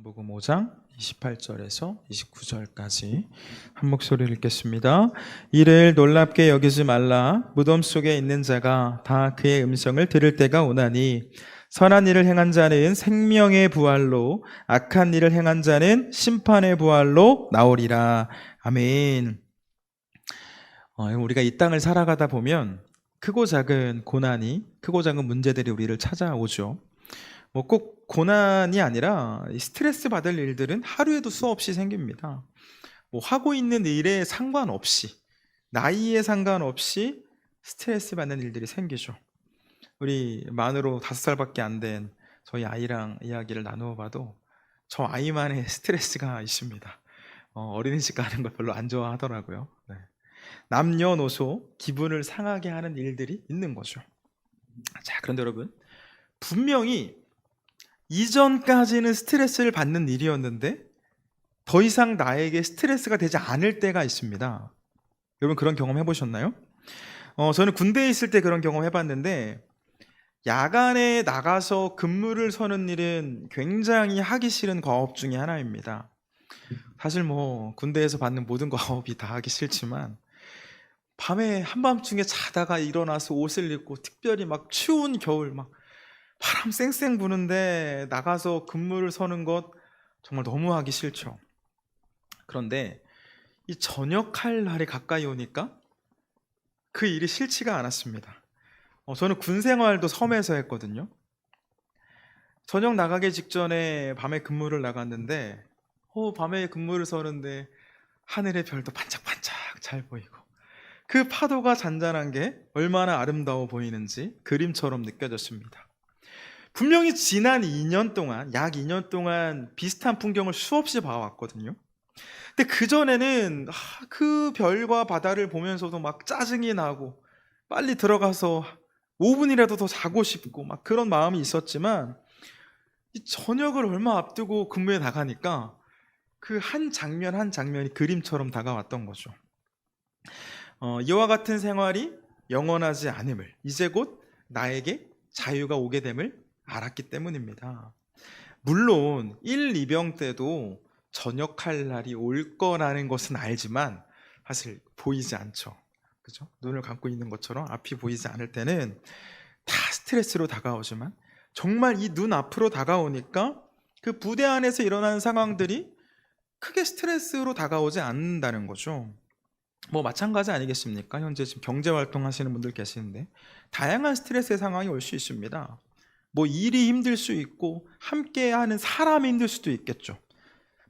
요한복음 5장 28절에서 29절까지 한 목소리를 읽겠습니다. 이를 놀랍게 여기지 말라. 무덤 속에 있는 자가 다 그의 음성을 들을 때가 오나니 선한 일을 행한 자는 생명의 부활로, 악한 일을 행한 자는 심판의 부활로 나오리라. 아멘. 우리가 이 땅을 살아가다 보면 크고 작은 고난이, 크고 작은 문제들이 우리를 찾아오죠. 꼭 고난이 아니라 스트레스 받을 일들은 하루에도 수없이 생깁니다. 하고 있는 일에 상관없이, 나이에 상관없이 스트레스 받는 일들이 생기죠. 우리 만으로 5살밖에 안 된 저희 아이랑 이야기를 나누어 봐도 저 아이만의 스트레스가 있습니다. 어린이집 가는 걸 별로 안 좋아하더라고요. 네. 남녀노소 기분을 상하게 하는 일들이 있는 거죠. 자, 그런데 여러분, 분명히 이전까지는 스트레스를 받는 일이었는데 더 이상 나에게 스트레스가 되지 않을 때가 있습니다. 여러분 그런 경험 해보셨나요? 저는 군대에 있을 때 그런 경험 해봤는데, 야간에 나가서 근무를 서는 일은 굉장히 하기 싫은 과업 중에 하나입니다. 사실 군대에서 받는 모든 과업이 다 하기 싫지만, 밤에 한밤중에 자다가 일어나서 옷을 입고 특별히 막 추운 겨울 막 바람 쌩쌩 부는데 나가서 근무를 서는 것 정말 너무 하기 싫죠. 그런데 이 전역할 날이 가까이 오니까 그 일이 싫지가 않았습니다. 저는 군 생활도 섬에서 했거든요. 저녁 나가기 직전에 밤에 근무를 나갔는데 밤에 근무를 서는데 하늘의 별도 반짝반짝 잘 보이고 그 파도가 잔잔한 게 얼마나 아름다워 보이는지 그림처럼 느껴졌습니다. 분명히 지난 2년 동안, 약 2년 동안 비슷한 풍경을 수없이 봐왔거든요. 근데 그전에는 그 별과 바다를 보면서도 막 짜증이 나고 빨리 들어가서 5분이라도 더 자고 싶고 막 그런 마음이 있었지만, 이 저녁을 얼마 앞두고 근무에 나가니까 그 한 장면 한 장면이 그림처럼 다가왔던 거죠. 이와 같은 생활이 영원하지 않음을, 이제 곧 나에게 자유가 오게 됨을 알았기 때문입니다. 물론 1, 2병 때도 전역할 날이 올 거라는 것은 알지만 사실 보이지 않죠. 그죠? 눈을 감고 있는 것처럼 앞이 보이지 않을 때는 다 스트레스로 다가오지만, 정말 이 눈 앞으로 다가오니까 그 부대 안에서 일어나는 상황들이 크게 스트레스로 다가오지 않는다는 거죠. 마찬가지 아니겠습니까? 현재 지금 경제활동 하시는 분들 계시는데 다양한 스트레스의 상황이 올 수 있습니다. 일이 힘들 수 있고 함께하는 사람이 힘들 수도 있겠죠.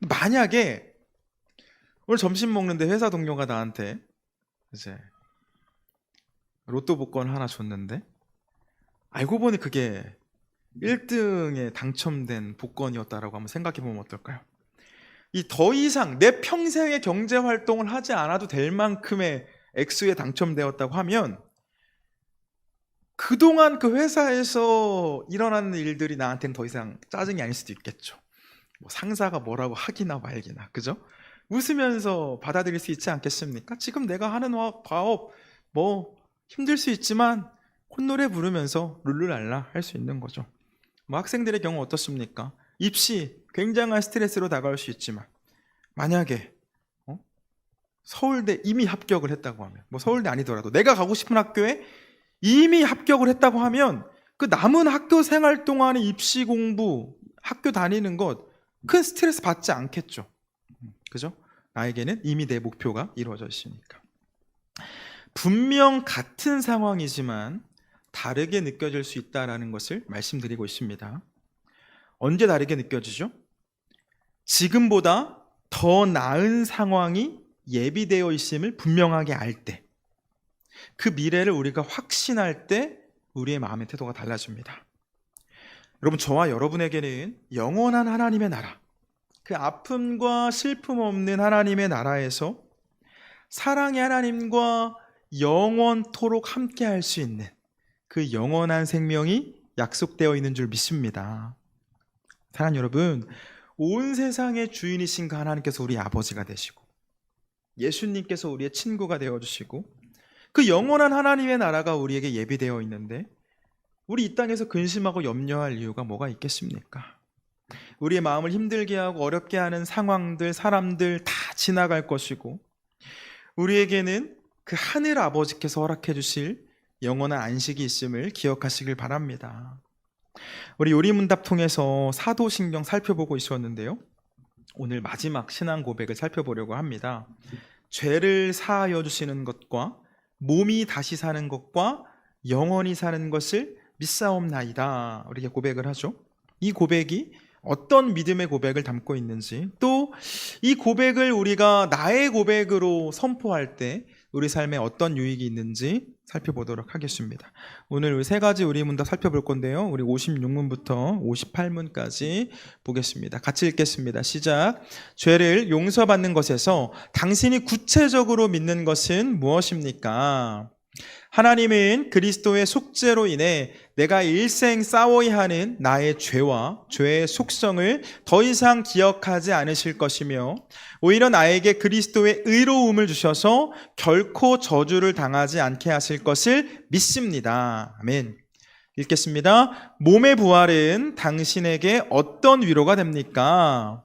만약에 오늘 점심 먹는데 회사 동료가 나한테 이제 로또 복권 하나 줬는데 알고 보니 그게 1등에 당첨된 복권이었다라고 한번 생각해 보면 어떨까요? 이 더 이상 내 평생의 경제 활동을 하지 않아도 될 만큼의 액수에 당첨되었다고 하면 그동안 그 회사에서 일어나는 일들이 나한테는 더 이상 짜증이 아닐 수도 있겠죠. 상사가 뭐라고 하기나 말기나, 그죠? 웃으면서 받아들일 수 있지 않겠습니까? 지금 내가 하는 과업 힘들 수 있지만 콧노래 부르면서 룰루랄라 할 수 있는 거죠. 학생들의 경우 어떻습니까? 입시 굉장한 스트레스로 다가올 수 있지만, 만약에 서울대 이미 합격을 했다고 하면, 서울대 아니더라도 내가 가고 싶은 학교에 이미 합격을 했다고 하면 그 남은 학교 생활 동안에 입시 공부, 학교 다니는 것 큰 스트레스 받지 않겠죠. 그죠? 나에게는 이미 내 목표가 이루어져 있으니까. 분명 같은 상황이지만 다르게 느껴질 수 있다는 것을 말씀드리고 있습니다. 언제 다르게 느껴지죠? 지금보다 더 나은 상황이 예비되어 있음을 분명하게 알 때, 그 미래를 우리가 확신할 때 우리의 마음의 태도가 달라집니다. 여러분, 저와 여러분에게는 영원한 하나님의 나라, 그 아픔과 슬픔 없는 하나님의 나라에서 사랑의 하나님과 영원토록 함께 할 수 있는 그 영원한 생명이 약속되어 있는 줄 믿습니다. 사랑하는 여러분, 온 세상의 주인이신 그 하나님께서 우리 아버지가 되시고 예수님께서 우리의 친구가 되어주시고 그 영원한 하나님의 나라가 우리에게 예비되어 있는데 우리 이 땅에서 근심하고 염려할 이유가 뭐가 있겠습니까? 우리의 마음을 힘들게 하고 어렵게 하는 상황들, 사람들 다 지나갈 것이고, 우리에게는 그 하늘 아버지께서 허락해 주실 영원한 안식이 있음을 기억하시길 바랍니다. 우리 요리문답 통해서 사도신경 살펴보고 있었는데요, 오늘 마지막 신앙 고백을 살펴보려고 합니다. 죄를 사하여 주시는 것과 몸이 다시 사는 것과 영원히 사는 것을 믿사옵나이다, 우리에게 고백을 하죠. 이 고백이 어떤 믿음의 고백을 담고 있는지, 또 이 고백을 우리가 나의 고백으로 선포할 때 우리 삶에 어떤 유익이 있는지 살펴보도록 하겠습니다. 오늘 세 가지 우리 문답 살펴볼 건데요, 우리 56문부터 58문까지 보겠습니다. 같이 읽겠습니다. 시작. 죄를 용서받는 것에서 당신이 구체적으로 믿는 것은 무엇입니까? 하나님은 그리스도의 속죄로 인해 내가 일생 싸워야 하는 나의 죄와 죄의 속성을 더 이상 기억하지 않으실 것이며, 오히려 나에게 그리스도의 의로움을 주셔서 결코 저주를 당하지 않게 하실 것을 믿습니다. 아멘. 읽겠습니다. 몸의 부활은 당신에게 어떤 위로가 됩니까?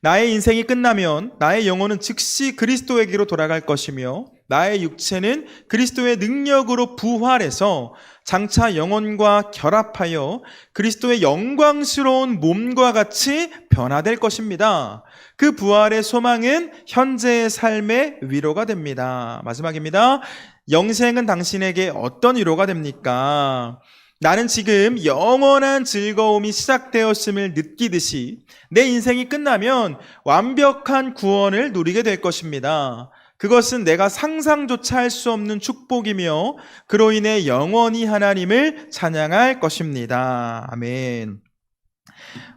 나의 인생이 끝나면 나의 영혼은 즉시 그리스도에게로 돌아갈 것이며, 나의 육체는 그리스도의 능력으로 부활해서 장차 영혼과 결합하여 그리스도의 영광스러운 몸과 같이 변화될 것입니다. 그 부활의 소망은 현재의 삶의 위로가 됩니다. 마지막입니다. 영생은 당신에게 어떤 위로가 됩니까? 나는 지금 영원한 즐거움이 시작되었음을 느끼듯이 내 인생이 끝나면 완벽한 구원을 누리게 될 것입니다. 그것은 내가 상상조차 할 수 없는 축복이며, 그로 인해 영원히 하나님을 찬양할 것입니다. 아멘.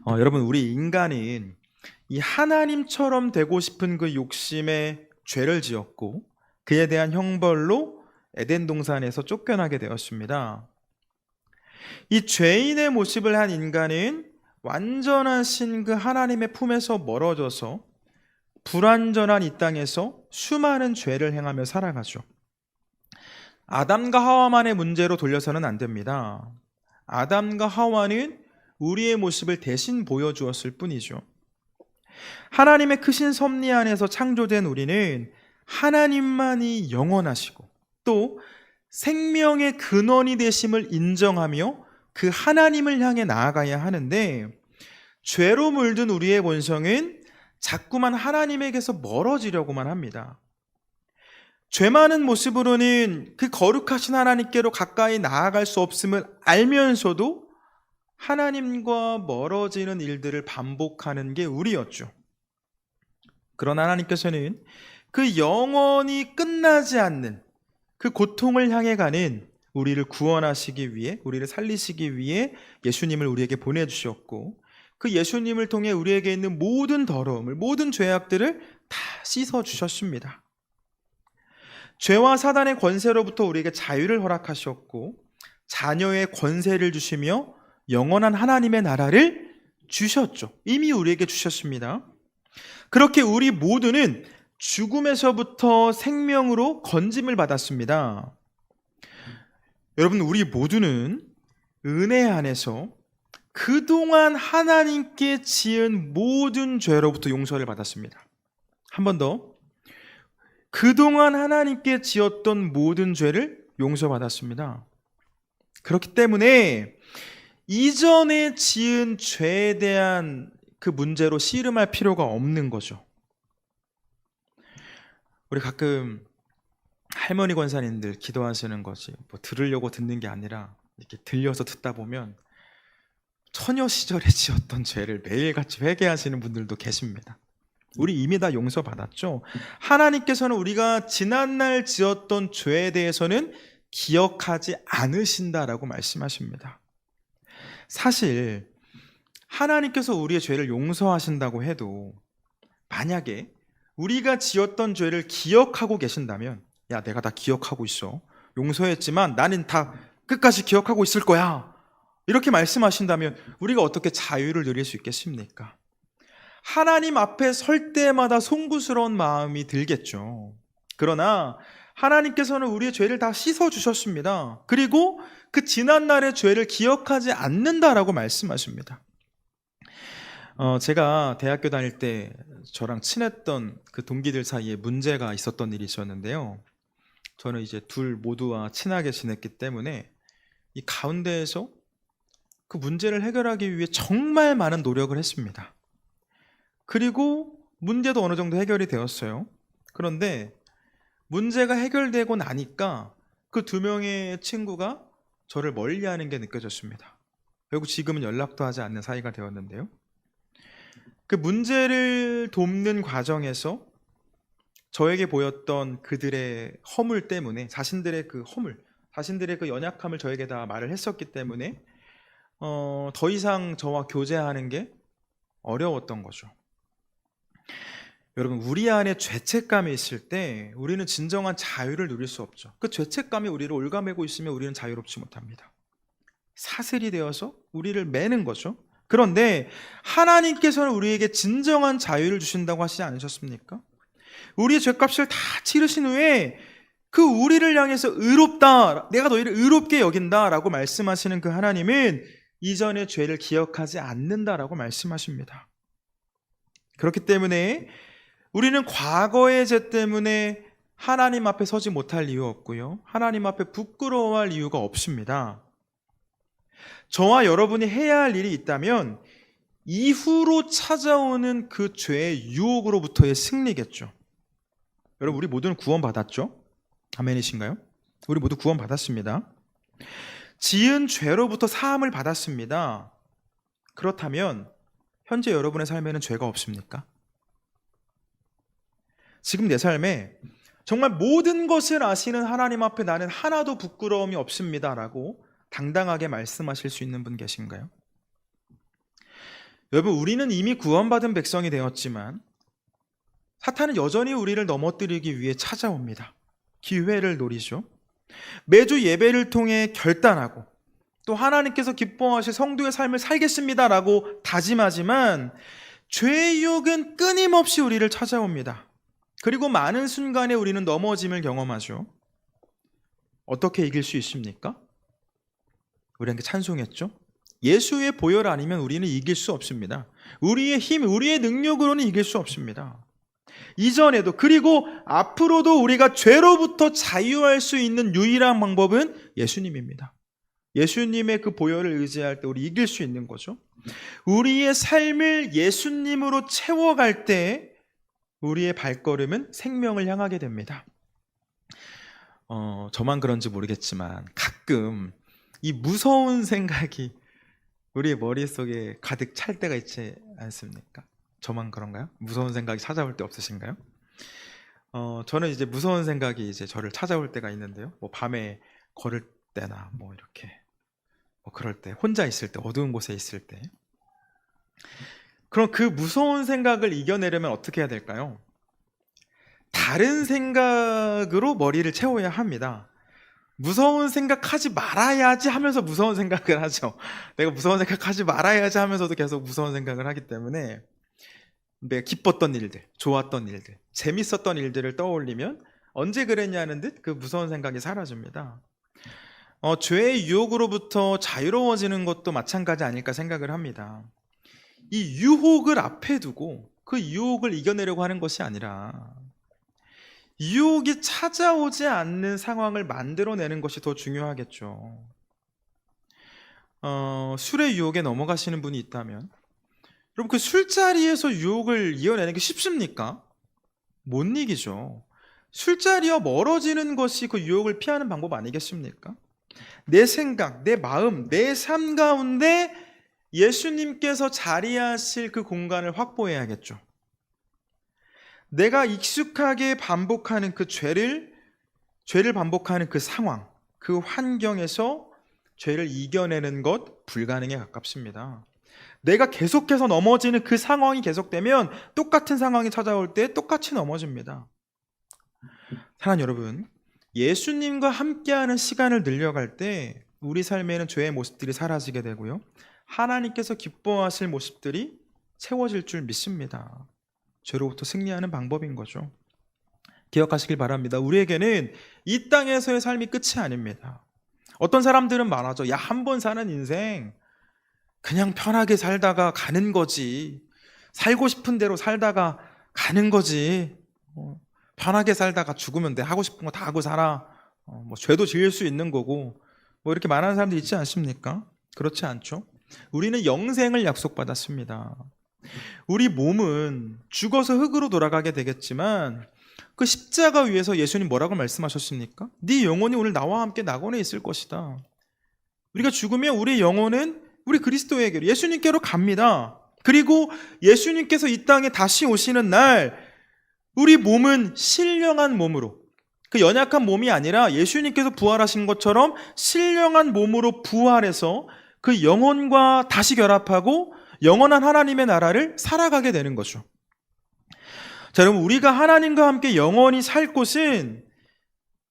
여러분, 우리 인간은 이 하나님처럼 되고 싶은 그 욕심에 죄를 지었고, 그에 대한 형벌로 에덴 동산에서 쫓겨나게 되었습니다. 이 죄인의 모습을 한 인간은 완전하신 그 하나님의 품에서 멀어져서 불완전한 이 땅에서 수많은 죄를 행하며 살아가죠. 아담과 하와만의 문제로 돌려서는 안 됩니다. 아담과 하와는 우리의 모습을 대신 보여주었을 뿐이죠. 하나님의 크신 섭리 안에서 창조된 우리는 하나님만이 영원하시고 또 생명의 근원이 되심을 인정하며 그 하나님을 향해 나아가야 하는데, 죄로 물든 우리의 본성은 자꾸만 하나님에게서 멀어지려고만 합니다. 죄 많은 모습으로는 그 거룩하신 하나님께로 가까이 나아갈 수 없음을 알면서도 하나님과 멀어지는 일들을 반복하는 게 우리였죠. 그러나 하나님께서는 그 영원히 끝나지 않는 그 고통을 향해 가는 우리를 구원하시기 위해, 우리를 살리시기 위해 예수님을 우리에게 보내주셨고, 그 예수님을 통해 우리에게 있는 모든 더러움을, 모든 죄악들을 다 씻어주셨습니다. 죄와 사단의 권세로부터 우리에게 자유를 허락하셨고, 자녀의 권세를 주시며 영원한 하나님의 나라를 주셨죠. 이미 우리에게 주셨습니다. 그렇게 우리 모두는 죽음에서부터 생명으로 건짐을 받았습니다. 여러분, 우리 모두는 은혜 안에서 그동안 하나님께 지은 모든 죄로부터 용서를 받았습니다. 한 번 더. 그동안 하나님께 지었던 모든 죄를 용서받았습니다. 그렇기 때문에 이전에 지은 죄에 대한 그 문제로 씨름할 필요가 없는 거죠. 우리 가끔 할머니 권사님들 기도하시는 것이 뭐 들으려고 듣는 게 아니라 이렇게 들려서 듣다 보면 처녀 시절에 지었던 죄를 매일같이 회개하시는 분들도 계십니다. 우리 이미 다 용서받았죠. 하나님께서는 우리가 지난날 지었던 죄에 대해서는 기억하지 않으신다라고 말씀하십니다. 사실 하나님께서 우리의 죄를 용서하신다고 해도 만약에 우리가 지었던 죄를 기억하고 계신다면, 야, 내가 다 기억하고 있어, 용서했지만 나는 다 끝까지 기억하고 있을 거야, 이렇게 말씀하신다면 우리가 어떻게 자유를 누릴 수 있겠습니까? 하나님 앞에 설 때마다 송구스러운 마음이 들겠죠. 그러나 하나님께서는 우리의 죄를 다 씻어주셨습니다. 그리고 그 지난날의 죄를 기억하지 않는다라고 말씀하십니다. 제가 대학교 다닐 때 저랑 친했던 그 동기들 사이에 문제가 있었던 일이 있었는데요. 저는 이제 둘 모두와 친하게 지냈기 때문에 이 가운데에서 그 문제를 해결하기 위해 정말 많은 노력을 했습니다. 그리고 문제도 어느 정도 해결이 되었어요. 그런데 문제가 해결되고 나니까 그 두 명의 친구가 저를 멀리하는 게 느껴졌습니다. 결국 지금은 연락도 하지 않는 사이가 되었는데요. 그 문제를 돕는 과정에서 저에게 보였던 그들의 허물 때문에 자신들의 그 허물, 자신들의 그 연약함을 저에게 다 말을 했었기 때문에 더 이상 저와 교제하는 게 어려웠던 거죠. 여러분, 우리 안에 죄책감이 있을 때 우리는 진정한 자유를 누릴 수 없죠. 그 죄책감이 우리를 올가매고 있으면 우리는 자유롭지 못합니다. 사슬이 되어서 우리를 매는 거죠. 그런데 하나님께서는 우리에게 진정한 자유를 주신다고 하시지 않으셨습니까? 우리의 죄값을 다 치르신 후에 그 우리를 향해서 의롭다, 내가 너희를 의롭게 여긴다 라고 말씀하시는 그 하나님은 이전의 죄를 기억하지 않는다라고 말씀하십니다. 그렇기 때문에 우리는 과거의 죄 때문에 하나님 앞에 서지 못할 이유 없고요, 하나님 앞에 부끄러워할 이유가 없습니다. 저와 여러분이 해야 할 일이 있다면 이후로 찾아오는 그 죄의 유혹으로부터의 승리겠죠. 여러분, 우리 모두는 구원받았죠? 아멘이신가요? 우리 모두 구원받았습니다. 지은 죄로부터 사함을 받았습니다. 그렇다면 현재 여러분의 삶에는 죄가 없습니까? 지금 내 삶에 정말 모든 것을 아시는 하나님 앞에 나는 하나도 부끄러움이 없습니다 라고 당당하게 말씀하실 수 있는 분 계신가요? 여러분, 우리는 이미 구원받은 백성이 되었지만 사탄은 여전히 우리를 넘어뜨리기 위해 찾아옵니다. 기회를 노리죠. 매주 예배를 통해 결단하고 또 하나님께서 기뻐하실 성도의 삶을 살겠습니다라고 다짐하지만 죄의 유혹은 끊임없이 우리를 찾아옵니다. 그리고 많은 순간에 우리는 넘어짐을 경험하죠. 어떻게 이길 수 있습니까? 우리에게 찬송했죠. 예수의 보혈 아니면 우리는 이길 수 없습니다. 우리의 힘, 우리의 능력으로는 이길 수 없습니다. 이전에도 그리고 앞으로도 우리가 죄로부터 자유할 수 있는 유일한 방법은 예수님입니다. 예수님의 그 보혈을 의지할 때 우리 이길 수 있는 거죠. 우리의 삶을 예수님으로 채워갈 때 우리의 발걸음은 생명을 향하게 됩니다. 저만 그런지 모르겠지만 가끔 이 무서운 생각이 우리의 머릿속에 가득 찰 때가 있지 않습니까? 저만 그런가요? 무서운 생각이 찾아올 때 없으신가요? 저는 이제 무서운 생각이 이제 저를 찾아올 때가 있는데요. 뭐 밤에 걸을 때나 뭐 이렇게 뭐 그럴 때, 혼자 있을 때, 어두운 곳에 있을 때. 그럼 그 무서운 생각을 이겨내려면 어떻게 해야 될까요? 다른 생각으로 머리를 채워야 합니다. 무서운 생각하지 말아야지 하면서 무서운 생각을 하죠. 내가 무서운 생각하지 말아야지 하면서도 계속 무서운 생각을 하기 때문에 내가 기뻤던 일들, 좋았던 일들, 재밌었던 일들을 떠올리면 언제 그랬냐는 듯 그 무서운 생각이 사라집니다. 죄의 유혹으로부터 자유로워지는 것도 마찬가지 아닐까 생각을 합니다. 이 유혹을 앞에 두고 그 유혹을 이겨내려고 하는 것이 아니라 유혹이 찾아오지 않는 상황을 만들어내는 것이 더 중요하겠죠. 술의 유혹에 넘어가시는 분이 있다면 여러분, 그 술자리에서 유혹을 이겨내는 게 쉽습니까? 못 이기죠. 술자리와 멀어지는 것이 그 유혹을 피하는 방법 아니겠습니까? 내 생각, 내 마음, 내 삶 가운데 예수님께서 자리하실 그 공간을 확보해야겠죠. 내가 익숙하게 반복하는 그 죄를 반복하는 그 상황, 그 환경에서 죄를 이겨내는 것 불가능에 가깝습니다. 내가 계속해서 넘어지는 그 상황이 계속되면 똑같은 상황이 찾아올 때 똑같이 넘어집니다. 사랑하는 여러분, 예수님과 함께하는 시간을 늘려갈 때 우리 삶에는 죄의 모습들이 사라지게 되고요, 하나님께서 기뻐하실 모습들이 채워질 줄 믿습니다. 죄로부터 승리하는 방법인 거죠. 기억하시길 바랍니다. 우리에게는 이 땅에서의 삶이 끝이 아닙니다. 어떤 사람들은 말하죠. 야, 한 번 사는 인생, 그냥 편하게 살다가 가는 거지. 살고 싶은 대로 살다가 가는 거지. 편하게 살다가 죽으면 돼. 하고 싶은 거 다 하고 살아. 죄도 지을 수 있는 거고. 이렇게 말하는 사람들 있지 않습니까? 그렇지 않죠? 우리는 영생을 약속받았습니다. 우리 몸은 죽어서 흙으로 돌아가게 되겠지만 그 십자가 위에서 예수님 뭐라고 말씀하셨습니까? 네 영혼이 오늘 나와 함께 낙원에 있을 것이다. 우리가 죽으면 우리의 영혼은 우리 그리스도에게로, 예수님께로 갑니다. 그리고 예수님께서 이 땅에 다시 오시는 날 우리 몸은 신령한 몸으로, 그 연약한 몸이 아니라 예수님께서 부활하신 것처럼 신령한 몸으로 부활해서 그 영혼과 다시 결합하고 영원한 하나님의 나라를 살아가게 되는 거죠. 자, 여러분, 우리가 하나님과 함께 영원히 살 곳은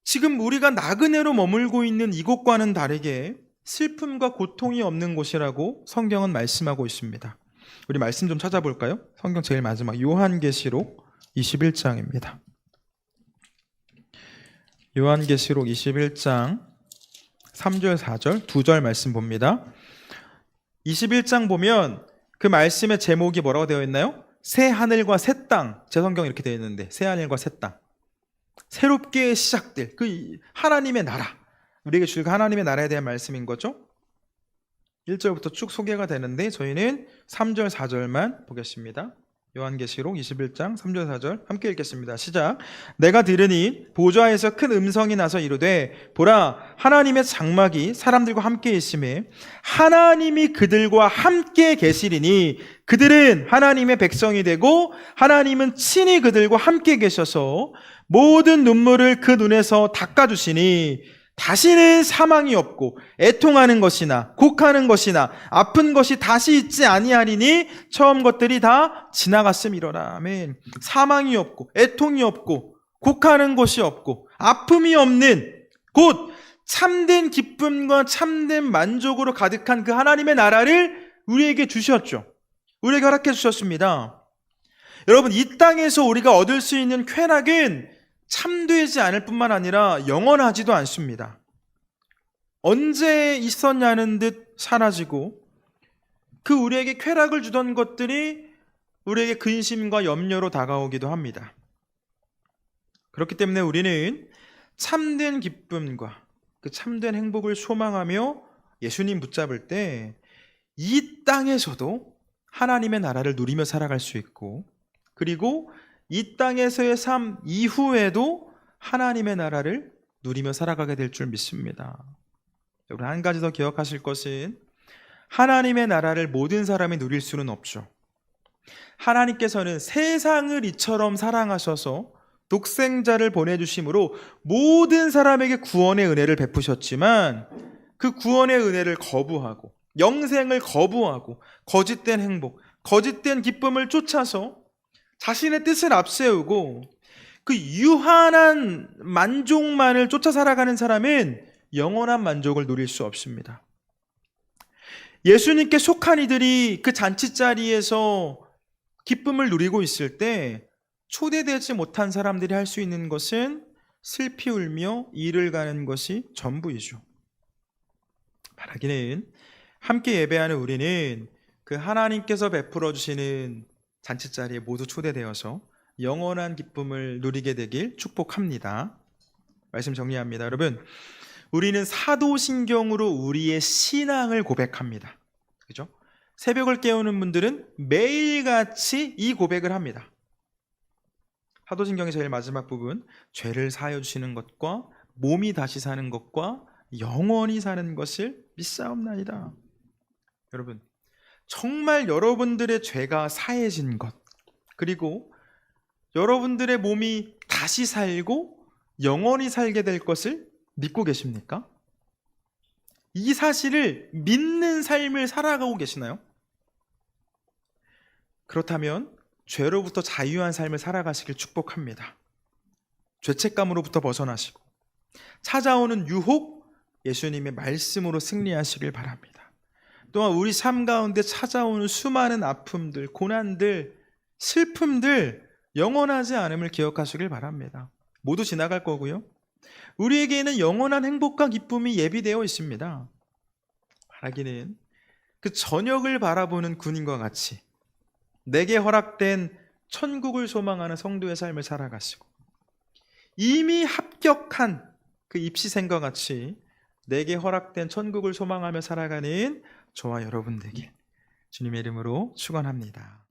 지금 우리가 나그네로 머물고 있는 이곳과는 다르게 슬픔과 고통이 없는 곳이라고 성경은 말씀하고 있습니다. 우리 말씀 좀 찾아볼까요? 성경 제일 마지막 요한계시록 21장입니다. 요한계시록 21장 3절 4절 두 절 말씀 봅니다. 21장 보면 그 말씀의 제목이 뭐라고 되어 있나요? 새 하늘과 새 땅. 제 성경 이렇게 되어 있는데 새 하늘과 새 땅, 새롭게 시작될 그 하나님의 나라, 우리에게 줄 하나님의 나라에 대한 말씀인 거죠. 1절부터 쭉 소개가 되는데 저희는 3절 4절만 보겠습니다. 요한계시록 21장 3절 4절 함께 읽겠습니다. 시작. 내가 들으니 보좌에서 큰 음성이 나서 이르되 보라, 하나님의 장막이 사람들과 함께 있음에 하나님이 그들과 함께 계시리니 그들은 하나님의 백성이 되고 하나님은 친히 그들과 함께 계셔서 모든 눈물을 그 눈에서 닦아주시니 다시는 사망이 없고 애통하는 것이나 곡하는 것이나 아픈 것이 다시 있지 아니하리니 처음 것들이 다 지나갔음이로라. 아멘. 사망이 없고 애통이 없고 곡하는 것이 없고 아픔이 없는 곧 참된 기쁨과 참된 만족으로 가득한 그 하나님의 나라를 우리에게 주셨죠. 우리에게 허락해 주셨습니다. 여러분, 이 땅에서 우리가 얻을 수 있는 쾌락은 참되지 않을 뿐만 아니라 영원하지도 않습니다. 언제 있었냐는 듯 사라지고 그 우리에게 쾌락을 주던 것들이 우리에게 근심과 염려로 다가오기도 합니다. 그렇기 때문에 우리는 참된 기쁨과 그 참된 행복을 소망하며 예수님 붙잡을 때 이 땅에서도 하나님의 나라를 누리며 살아갈 수 있고, 그리고 이 땅에서의 삶 이후에도 하나님의 나라를 누리며 살아가게 될 줄 믿습니다. 여러분, 한 가지 더 기억하실 것은 하나님의 나라를 모든 사람이 누릴 수는 없죠. 하나님께서는 세상을 이처럼 사랑하셔서 독생자를 보내주심으로 모든 사람에게 구원의 은혜를 베푸셨지만 그 구원의 은혜를 거부하고 영생을 거부하고 거짓된 행복, 거짓된 기쁨을 쫓아서 자신의 뜻을 앞세우고 그 유한한 만족만을 쫓아 살아가는 사람은 영원한 만족을 누릴 수 없습니다. 예수님께 속한 이들이 그 잔치자리에서 기쁨을 누리고 있을 때 초대되지 못한 사람들이 할 수 있는 것은 슬피 울며 이를 가는 것이 전부이죠. 바라기는 함께 예배하는 우리는 그 하나님께서 베풀어 주시는 잔치자리에 모두 초대되어서 영원한 기쁨을 누리게 되길 축복합니다. 말씀 정리합니다. 여러분, 우리는 사도신경으로 우리의 신앙을 고백합니다. 그죠? 새벽을 깨우는 분들은 매일같이 이 고백을 합니다. 사도신경의 제일 마지막 부분, 죄를 사하여 주시는 것과 몸이 다시 사는 것과 영원히 사는 것을 믿사옵나이다. 여러분, 정말 여러분들의 죄가 사해진 것, 그리고 여러분들의 몸이 다시 살고 영원히 살게 될 것을 믿고 계십니까? 이 사실을 믿는 삶을 살아가고 계시나요? 그렇다면 죄로부터 자유한 삶을 살아가시길 축복합니다. 죄책감으로부터 벗어나시고 찾아오는 유혹, 예수님의 말씀으로 승리하시길 바랍니다. 또한 우리 삶 가운데 찾아오는 수많은 아픔들, 고난들, 슬픔들 영원하지 않음을 기억하시길 바랍니다. 모두 지나갈 거고요. 우리에게는 영원한 행복과 기쁨이 예비되어 있습니다. 바라기는 그 저녁을 바라보는 군인과 같이 내게 허락된 천국을 소망하는 성도의 삶을 살아가시고, 이미 합격한 그 입시생과 같이 내게 허락된 천국을 소망하며 살아가는 저와 여러분 되길 주님의 이름으로 축원합니다.